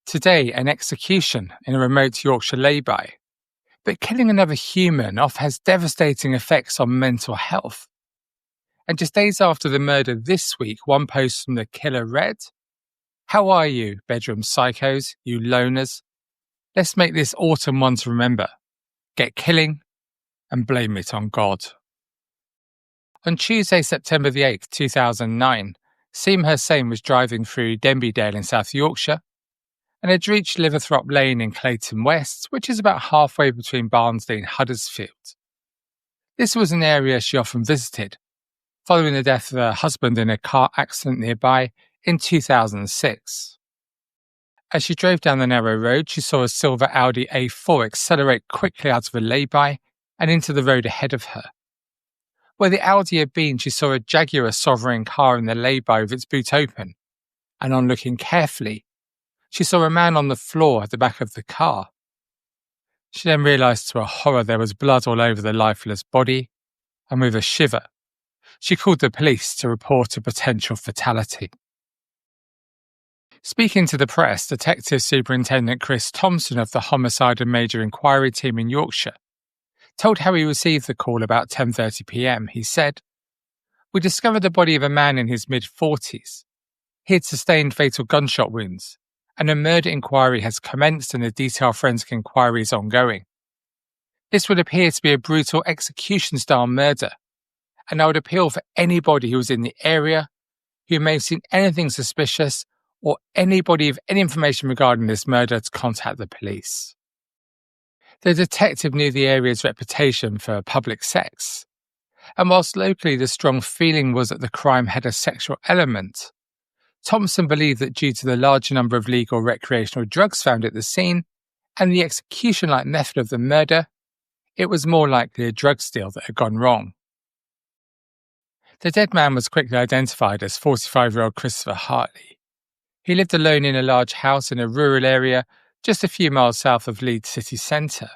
Today, an execution in a remote Yorkshire lay-by. But killing another human often has devastating effects on mental health. And just days after the murder this week, one post from the killer read, "How are you, bedroom psychos, you loners? Let's make this autumn one to remember. Get killing and blame it on God." On Tuesday, September the 8th, 2009, Seem Hussain was driving through Denbydale in South Yorkshire and had reached Liverthrop Lane in Clayton West, which is about halfway between Barnsley and Huddersfield. This was an area she often visited, following the death of her husband in a car accident nearby in 2006. As she drove down the narrow road, she saw a silver Audi A4 accelerate quickly out of a lay-by and into the road ahead of her. Where the Audi had been, she saw a Jaguar Sovereign car in the lay-by with its boot open, and on looking carefully, she saw a man on the floor at the back of the car. She then realised to her horror there was blood all over the lifeless body, and with a shiver, she called the police to report a potential fatality. Speaking to the press, Detective Superintendent Chris Thompson of the Homicide and Major Inquiry Team in Yorkshire told how he received the call about 10:30 p.m. He said, "We discovered the body of a man in his mid-40s. He had sustained fatal gunshot wounds, and a murder inquiry has commenced and a detailed forensic inquiry is ongoing. This would appear to be a brutal execution-style murder, and I would appeal for anybody who was in the area who may have seen anything suspicious or anybody with any information regarding this murder to contact the police." The detective knew the area's reputation for public sex, and whilst locally the strong feeling was that the crime had a sexual element, Thompson believed that due to the large number of legal recreational drugs found at the scene and the execution-like method of the murder, it was more likely a drug deal that had gone wrong. The dead man was quickly identified as 45-year-old Christopher Hartley. He lived alone in a large house in a rural area just a few miles south of Leeds city centre.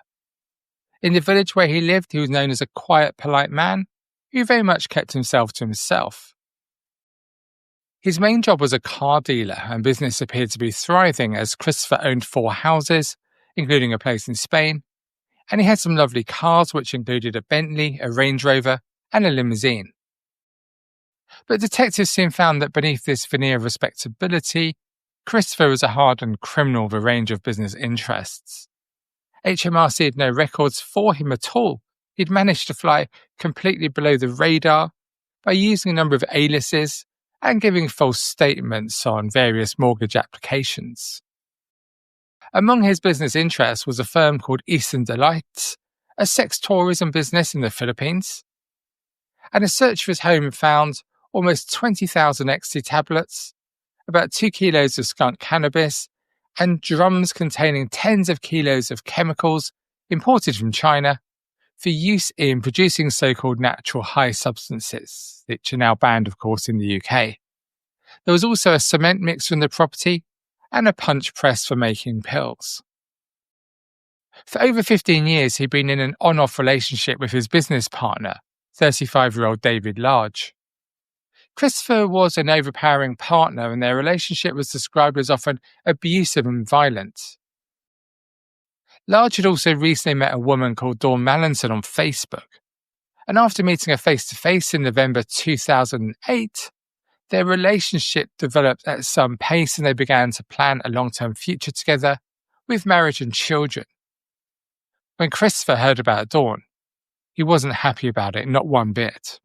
In the village where he lived, he was known as a quiet, polite man who very much kept himself to himself. His main job was a car dealer, and business appeared to be thriving as Christopher owned 4 houses, including a place in Spain, and he had some lovely cars which included a Bentley, a Range Rover, and a limousine. But detectives soon found that beneath this veneer of respectability, Christopher was a hardened criminal with a range of business interests. HMRC had no records for him at all. He'd managed to fly completely below the radar by using a number of aliases and giving false statements on various mortgage applications. Among his business interests was a firm called Eastern Delights, a sex tourism business in the Philippines. And a search for his home found almost 20,000 ecstasy tablets, about 2 kilos of skunk cannabis, and drums containing tens of kilos of chemicals imported from China for use in producing so-called natural high substances, which are now banned, of course, in the UK. There was also a cement mixer in the property and a punch press for making pills. For over 15 years, he'd been in an on-off relationship with his business partner, 35-year-old David Large. Christopher was an overpowering partner, and their relationship was described as often abusive and violent. Large had also recently met a woman called Dawn Mallinson on Facebook, and after meeting her face-to-face in November 2008, their relationship developed at some pace and they began to plan a long-term future together with marriage and children. When Christopher heard about Dawn, he wasn't happy about it, not one bit.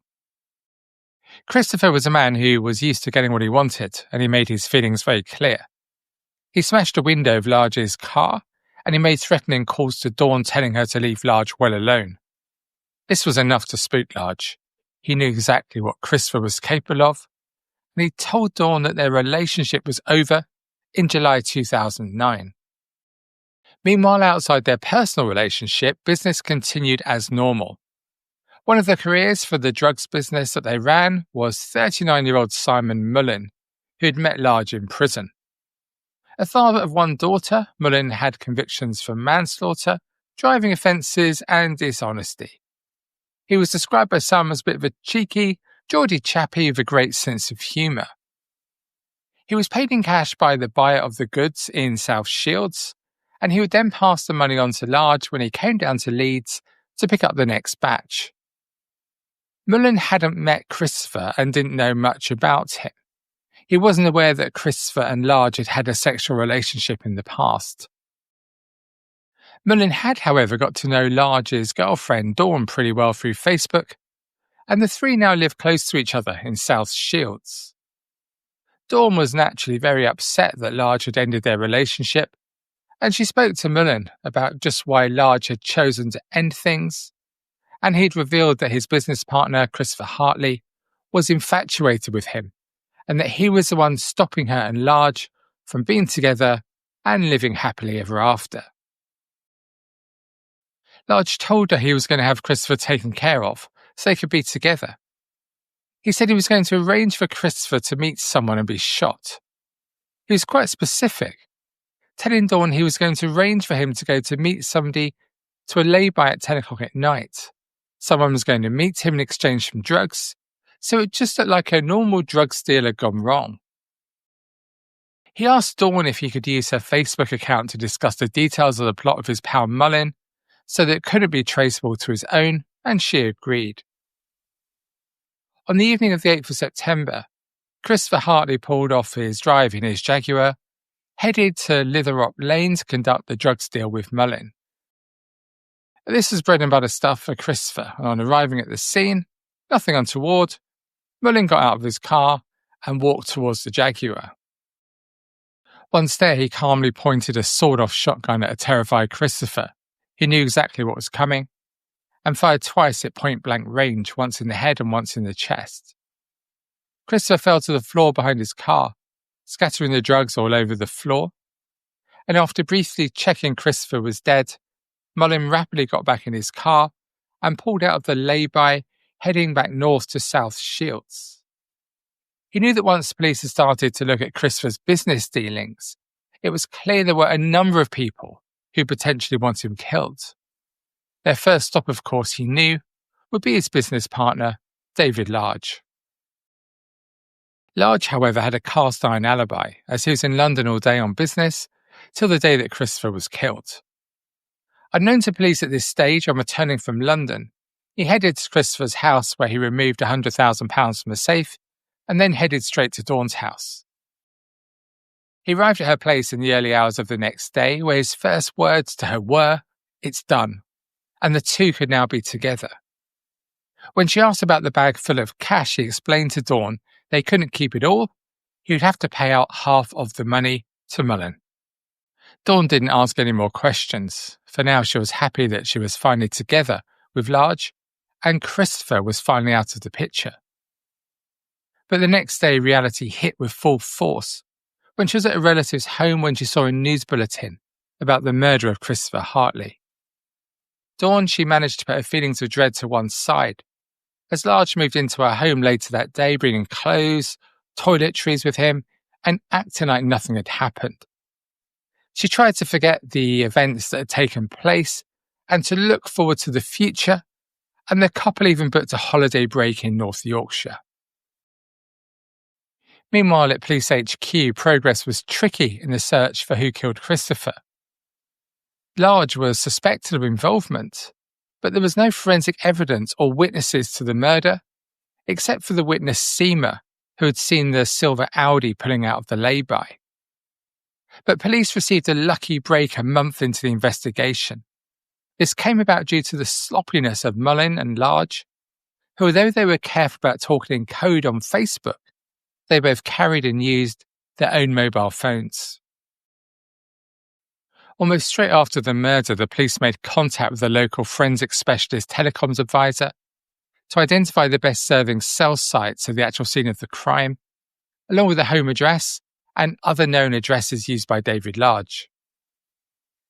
Christopher was a man who was used to getting what he wanted, and he made his feelings very clear. He smashed a window of Large's car, and he made threatening calls to Dawn telling her to leave Large well alone. This was enough to spook Large. He knew exactly what Christopher was capable of, and he told Dawn that their relationship was over in July 2009. Meanwhile, outside their personal relationship, business continued as normal. One of the careers for the drugs business that they ran was 39-year-old Simon Mullen, who had met Large in prison. A father of one daughter, Mullen had convictions for manslaughter, driving offences and dishonesty. He was described by some as a bit of a cheeky, Geordie chappie with a great sense of humour. He was paid in cash by the buyer of the goods in South Shields, and he would then pass the money on to Large when he came down to Leeds to pick up the next batch. Mullen hadn't met Christopher and didn't know much about him. He wasn't aware that Christopher and Large had had a sexual relationship in the past. Mullen had, however, got to know Large's girlfriend Dawn pretty well through Facebook, and the three now live close to each other in South Shields. Dawn was naturally very upset that Large had ended their relationship, and she spoke to Mullen about just why Large had chosen to end things, and he'd revealed that his business partner, Christopher Hartley, was infatuated with him, and that he was the one stopping her and Large from being together and living happily ever after. Large told her he was going to have Christopher taken care of so they could be together. He said he was going to arrange for Christopher to meet someone and be shot. He was quite specific, telling Dawn he was going to arrange for him to go to meet somebody to a lay-by at 10 o'clock at night. Someone was going to meet him in exchange for drugs, so it just looked like a normal drugs deal had gone wrong. He asked Dawn if he could use her Facebook account to discuss the details of the plot of his pal Mullen, so that it couldn't be traceable to his own, and she agreed. On the evening of the 8th of September, Christopher Hartley pulled off his drive in his Jaguar, headed to Litherop Lane to conduct the drugs deal with Mullen. This was bread and butter stuff for Christopher, and on arriving at the scene, nothing untoward, Mullen got out of his car and walked towards the Jaguar. Once there, he calmly pointed a sawed-off shotgun at a terrified Christopher. He knew exactly what was coming, and fired twice at point-blank range, once in the head and once in the chest. Christopher fell to the floor behind his car, scattering the drugs all over the floor, and after briefly checking Christopher was dead, Mullen rapidly got back in his car and pulled out of the lay-by, heading back north to South Shields. He knew that once police had started to look at Christopher's business dealings, it was clear there were a number of people who potentially wanted him killed. Their first stop, of course, he knew, would be his business partner, David Large. Large, however, had a cast-iron alibi, as he was in London all day on business, till the day that Christopher was killed. Unknown to police at this stage, on returning from London, he headed to Christopher's house where he removed £100,000 from a safe, and then headed straight to Dawn's house. He arrived at her place in the early hours of the next day, where his first words to her were, "It's done," and the two could now be together. When she asked about the bag full of cash, he explained to Dawn they couldn't keep it all. He would have to pay out half of the money to Mullen. Dawn didn't ask any more questions. For now, she was happy that she was finally together with Large, and Christopher was finally out of the picture. But the next day, reality hit with full force when she was at a relative's home when she saw a news bulletin about the murder of Christopher Hartley. Dawn, she managed to put her feelings of dread to one side, as Large moved into her home later that day, bringing clothes, toiletries with him, and acting like nothing had happened. She tried to forget the events that had taken place and to look forward to the future, and the couple even booked a holiday break in North Yorkshire. Meanwhile, at Police HQ, progress was tricky in the search for who killed Christopher. Large was suspected of involvement, but there was no forensic evidence or witnesses to the murder, except for the witness Seema, who had seen the silver Audi pulling out of the lay-by. But police received a lucky break a month into the investigation. This came about due to the sloppiness of Mullen and Large, who, although they were careful about talking in code on Facebook, they both carried and used their own mobile phones. Almost straight after the murder, the police made contact with the local forensic specialist telecoms advisor to identify the best-serving cell sites of the actual scene of the crime, along with the home address and other known addresses used by David Large.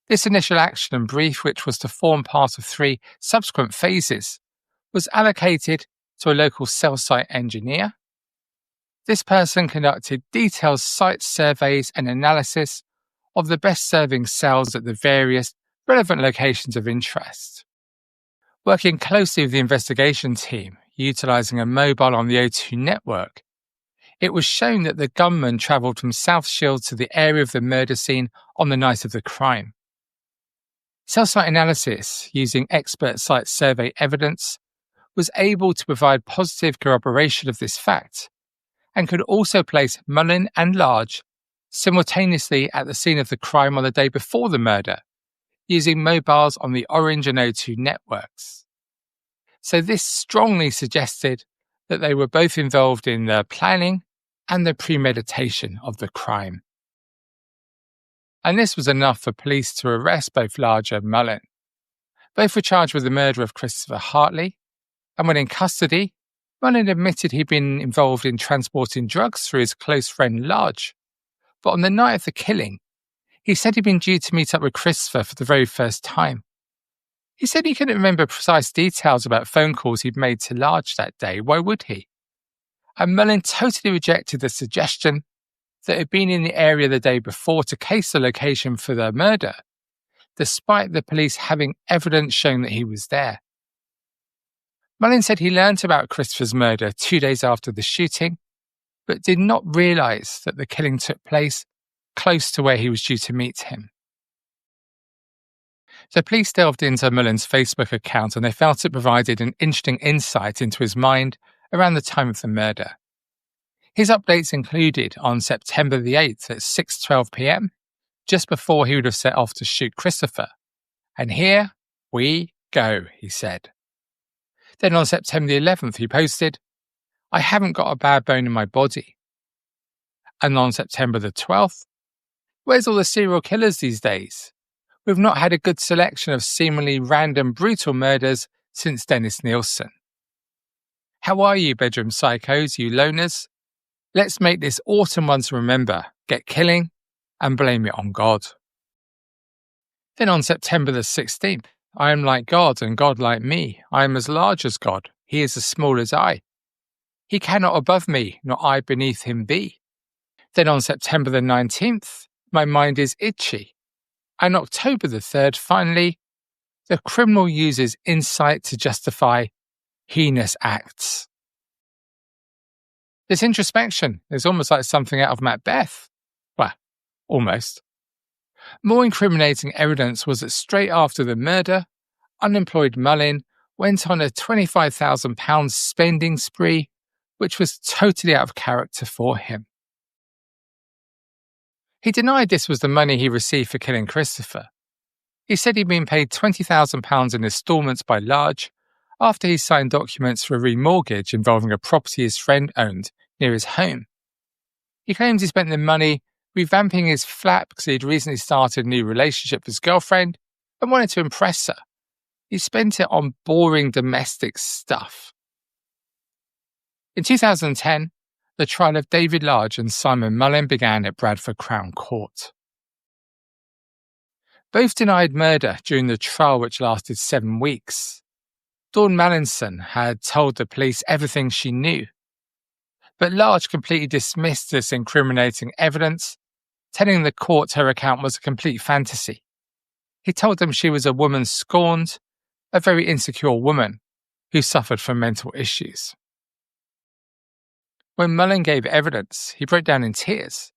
This initial action and brief, which was to form part of 3 subsequent phases, was allocated to a local cell site engineer. This person conducted detailed site surveys and analysis of the best-serving cells at the various relevant locations of interest. Working closely with the investigation team, utilising a mobile on the O2 network, It was shown that the gunman travelled from South Shields to the area of the murder scene on the night of the crime. Cell site analysis, using expert site survey evidence, was able to provide positive corroboration of this fact, and could also place Mullin and Large simultaneously at the scene of the crime on the day before the murder, using mobiles on the Orange and O2 networks. So this strongly suggested that they were both involved in the planning and the premeditation of the crime. And this was enough for police to arrest both Large and Mullin. Both were charged with the murder of Christopher Hartley, and when in custody, Mullin admitted he'd been involved in transporting drugs through his close friend Large. But on the night of the killing, he said he'd been due to meet up with Christopher for the very first time. He said he couldn't remember precise details about phone calls he'd made to Large that day. Why would he? And Mullin totally rejected the suggestion that he'd been in the area the day before to case the location for the murder, despite the police having evidence showing that he was there. Mullin said he learnt about Christopher's murder 2 days after the shooting, but did not realise that the killing took place close to where he was due to meet him. The police delved into Mullin's Facebook account and they felt it provided an interesting insight into his mind around the time of the murder. His updates included on September the 8th at 6:12 p.m, just before he would have set off to shoot Christopher. And here we go, he said. Then on September the 11th, he posted, I haven't got a bad bone in my body. And on September the 12th, where's all the serial killers these days? We've not had a good selection of seemingly random brutal murders since Dennis Nielsen. How are you, bedroom psychos, you loners? Let's make this autumn one to remember. Get killing and blame it on God. Then on September the 16th, I am like God and God like me. I am as large as God. He is as small as I. He cannot above me, nor I beneath him be. Then on September the 19th, my mind is itchy. And October the 3rd, finally, the criminal uses insight to justify heinous acts. This introspection is almost like something out of Macbeth. Well, almost. More incriminating evidence was that straight after the murder, unemployed Mullin went on a £25,000 spending spree, which was totally out of character for him. He denied this was the money he received for killing Christopher. He said he'd been paid £20,000 in instalments by Large after he signed documents for a remortgage involving a property his friend owned near his home. He claims he spent the money revamping his flat because he'd recently started a new relationship with his girlfriend and wanted to impress her. He spent it on boring domestic stuff. In 2010, the trial of David Large and Simon Mullin began at Bradford Crown Court. Both denied murder during the trial, which lasted 7 weeks. Dawn Mallinson had told the police everything she knew. But Large completely dismissed this incriminating evidence, telling the court her account was a complete fantasy. He told them she was a woman scorned, a very insecure woman who suffered from mental issues. When Mullin gave evidence, he broke down in tears.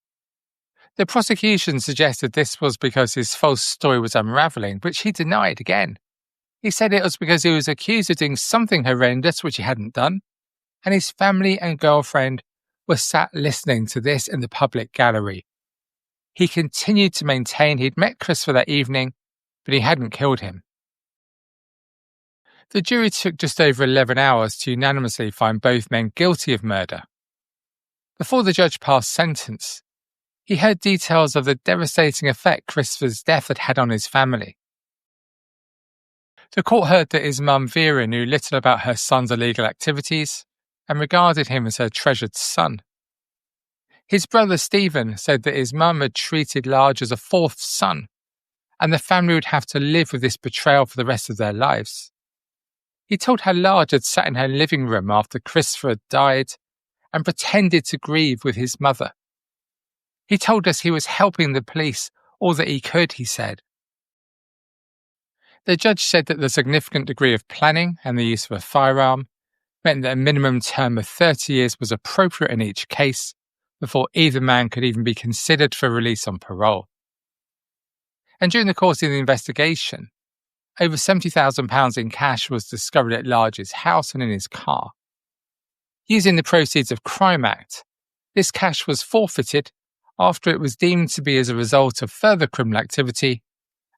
The prosecution suggested this was because his false story was unravelling, which he denied again. He said it was because he was accused of doing something horrendous which he hadn't done, and his family and girlfriend were sat listening to this in the public gallery. He continued to maintain he'd met Christopher that evening, but he hadn't killed him. The jury took just over 11 hours to unanimously find both men guilty of murder. Before the judge passed sentence, he heard details of the devastating effect Christopher's death had had on his family. The court heard that his mum Vera knew little about her son's illegal activities and regarded him as her treasured son. His brother Stephen said that his mum had treated Large as a fourth son, and the family would have to live with this betrayal for the rest of their lives. He told how Large had sat in her living room after Christopher had died and pretended to grieve with his mother. He told us he was helping the police all that he could, he said. The judge said that the significant degree of planning and the use of a firearm meant that a minimum term of 30 years was appropriate in each case before either man could even be considered for release on parole. And during the course of the investigation, over £70,000 in cash was discovered at Large's house and in his car. Using the proceeds of Crime Act, this cash was forfeited after it was deemed to be as a result of further criminal activity,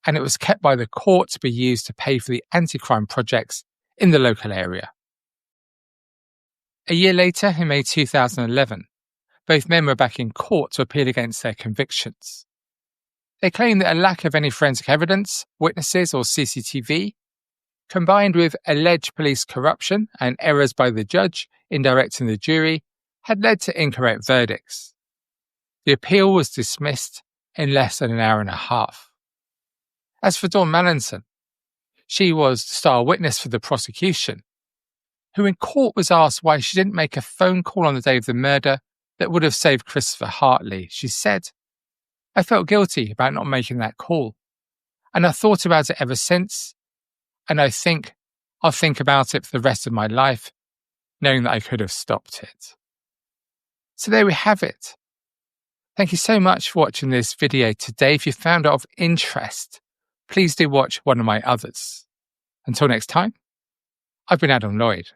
and it was kept by the court to be used to pay for the anti-crime projects in the local area. A year later, in May 2011, both men were back in court to appeal against their convictions. They claimed that a lack of any forensic evidence, witnesses or CCTV, combined with alleged police corruption and errors by the judge in directing the jury, had led to incorrect verdicts. The appeal was dismissed in less than an hour and a half. As for Dawn Mallinson, she was the star witness for the prosecution, who in court was asked why she didn't make a phone call on the day of the murder that would have saved Christopher Hartley. She said, "I felt guilty about not making that call, and I've thought about it ever since, and I think I'll think about it for the rest of my life, knowing that I could have stopped it." So there we have it. Thank you so much for watching this video today. If you found it of interest, please do watch one of my others. Until next time, I've been Adam Lloyd.